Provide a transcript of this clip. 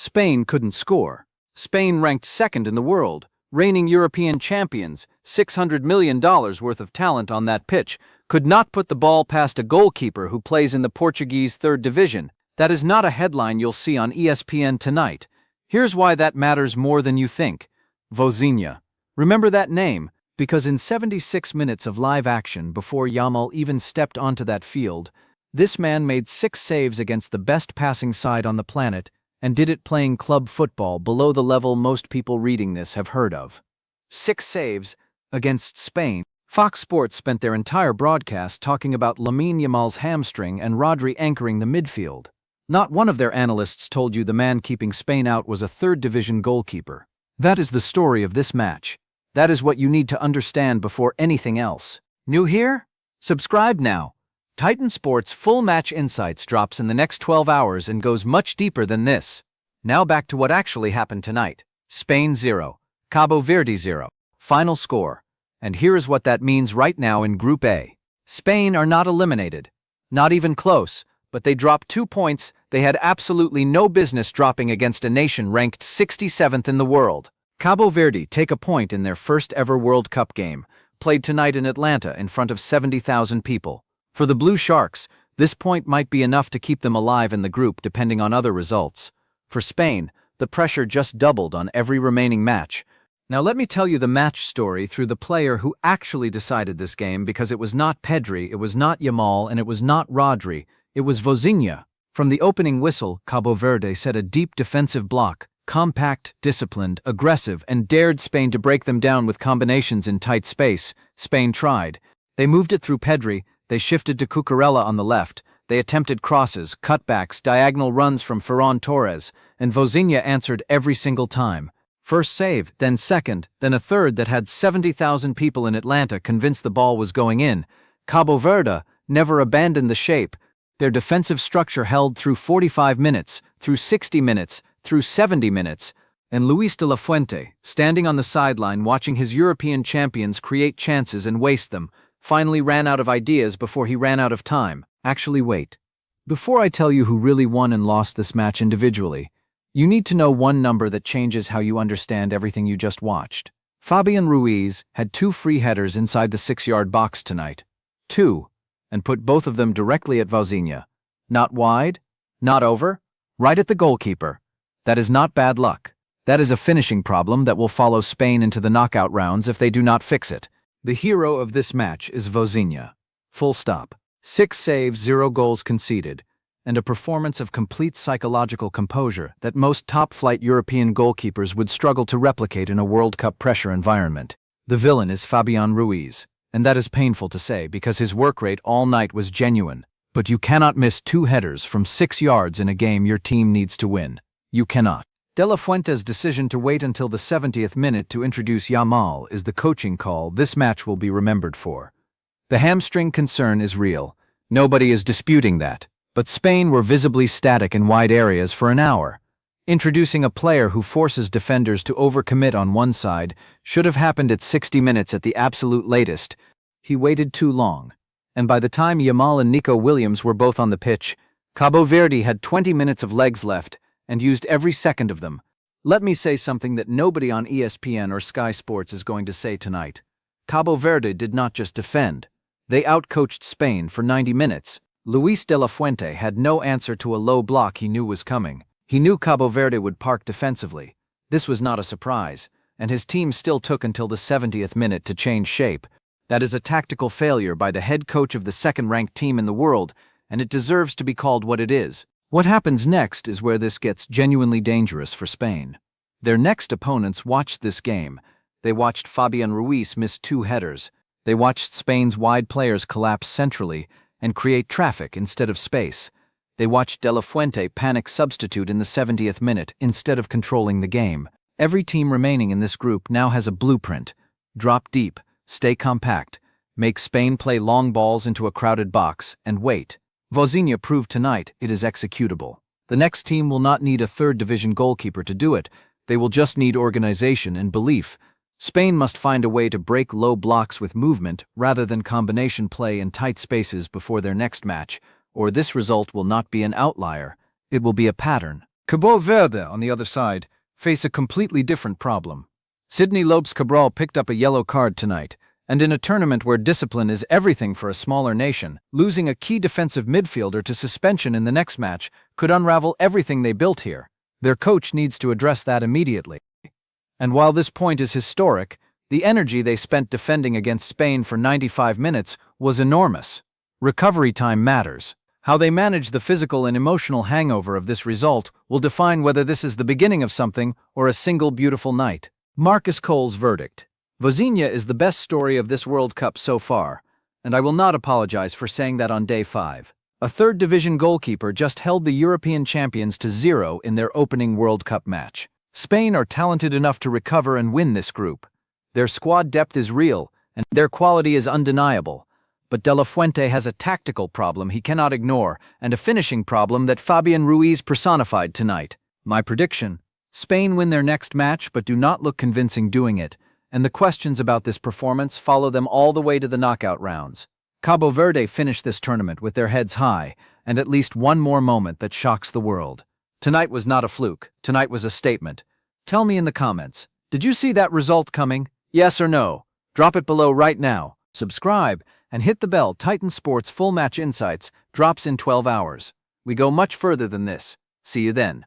Spain couldn't score. Spain ranked second in the world, reigning European champions, $600 million worth of talent on that pitch, could not put the ball past a goalkeeper who plays in the Portuguese third division. That is not a headline you'll see on ESPN tonight. Here's why that matters more than you think. Vozinha. Remember that name, because in 76 minutes of live action before Yamal even stepped onto that field, this man made 6 saves against the best passing side on the planet, and did it playing club football below the level most people reading this have heard of. 6 saves against Spain. Fox Sports spent their entire broadcast talking about Lamine Yamal's hamstring and Rodri anchoring the midfield. Not one of their analysts told you the man keeping Spain out was a third-division goalkeeper. That is the story of this match. That is what you need to understand before anything else. New here? Subscribe now. Titan Sports' full match insights drops in the next 12 hours and goes much deeper than this. Now back to what actually happened tonight. Spain 0, Cabo Verde 0. Final score. And here is what that means right now in Group A. Spain are not eliminated. Not even close, but they dropped 2 points they had absolutely no business dropping against a nation ranked 67th in the world. Cabo Verde take a point in their first ever World Cup game, played tonight in Atlanta in front of 70,000 people. For the Blue Sharks, this point might be enough to keep them alive in the group depending on other results. For Spain, the pressure just doubled on every remaining match. Now let me tell you the match story through the player who actually decided this game, because it was not Pedri, it was not Yamal, and it was not Rodri, it was Vozinha. From the opening whistle, Cabo Verde set a deep defensive block, compact, disciplined, aggressive, and dared Spain to break them down with combinations in tight space. Spain tried. They moved it through Pedri, they shifted to Cucurella on the left, they attempted crosses, cutbacks, diagonal runs from Ferran Torres, and Vozinha answered every single time. First save, then second, then a third that had 70,000 people in Atlanta convinced the ball was going in. Cabo Verde never abandoned the shape. Their defensive structure held through 45 minutes, through 60 minutes, through 70 minutes, and Luis de la Fuente, standing on the sideline watching his European champions create chances and waste them, finally ran out of ideas before he ran out of time. Actually, wait. Before I tell you who really won and lost this match individually, you need to know one number that changes how you understand everything you just watched. Fabian Ruiz had 2 free headers inside the 6-yard box tonight. 2. And put both of them directly at Vozinha. Not wide, not over, right at the goalkeeper. That is not bad luck. That is a finishing problem that will follow Spain into the knockout rounds if they do not fix it. The hero of this match is Vozinha. Full stop. 6 saves, 0 goals conceded, and a performance of complete psychological composure that most top-flight European goalkeepers would struggle to replicate in a World Cup pressure environment. The villain is Fabian Ruiz, and that is painful to say because his work rate all night was genuine. But you cannot miss 2 headers from 6 yards in a game your team needs to win. You cannot. De La Fuente's decision to wait until the 70th minute to introduce Yamal is the coaching call this match will be remembered for. The hamstring concern is real. Nobody is disputing that. But Spain were visibly static in wide areas for an hour. Introducing a player who forces defenders to overcommit on one side should have happened at 60 minutes at the absolute latest. He waited too long. And by the time Yamal and Nico Williams were both on the pitch, Cabo Verde had 20 minutes of legs left and used every second of them. Let me say something that nobody on ESPN or Sky Sports is going to say tonight. Cabo Verde did not just defend. They outcoached Spain for 90 minutes. Luis de la Fuente had no answer to a low block he knew was coming. He knew Cabo Verde would park defensively. This was not a surprise, and his team still took until the 70th minute to change shape. That is a tactical failure by the head coach of the second-ranked team in the world, and it deserves to be called what it is. What happens next is where this gets genuinely dangerous for Spain. Their next opponents watched this game. They watched Fabian Ruiz miss 2 headers. They watched Spain's wide players collapse centrally and create traffic instead of space. They watched De La Fuente panic substitute in the 70th minute instead of controlling the game. Every team remaining in this group now has a blueprint. Drop deep, stay compact, make Spain play long balls into a crowded box, and wait. Vozinha proved tonight it is executable. The next team will not need a third-division goalkeeper to do it. They will just need organization and belief. Spain must find a way to break low blocks with movement rather than combination play in tight spaces before their next match, or this result will not be an outlier. It will be a pattern. Cabo Verde, on the other side, face a completely different problem. Sydney Lopes Cabral picked up a yellow card tonight, and in a tournament where discipline is everything for a smaller nation, losing a key defensive midfielder to suspension in the next match could unravel everything they built here. Their coach needs to address that immediately. And while this point is historic, the energy they spent defending against Spain for 95 minutes was enormous. Recovery time matters. How they manage the physical and emotional hangover of this result will define whether this is the beginning of something or a single beautiful night. Marcus Cole's verdict. Vozinha is the best story of this World Cup so far, and I will not apologize for saying that on day 5. A third-division goalkeeper just held the European champions to 0 in their opening World Cup match. Spain are talented enough to recover and win this group. Their squad depth is real, and their quality is undeniable. But De La Fuente has a tactical problem he cannot ignore, and a finishing problem that Fabian Ruiz personified tonight. My prediction: Spain win their next match but do not look convincing doing it, and the questions about this performance follow them all the way to the knockout rounds. Cabo Verde finish this tournament with their heads high, and at least one more moment that shocks the world. Tonight was not a fluke, tonight was a statement. Tell me in the comments, did you see that result coming? Yes or no? Drop it below right now. Subscribe and hit the bell. Titan Sports Full Match Insights drops in 12 hours. We go much further than this. See you then.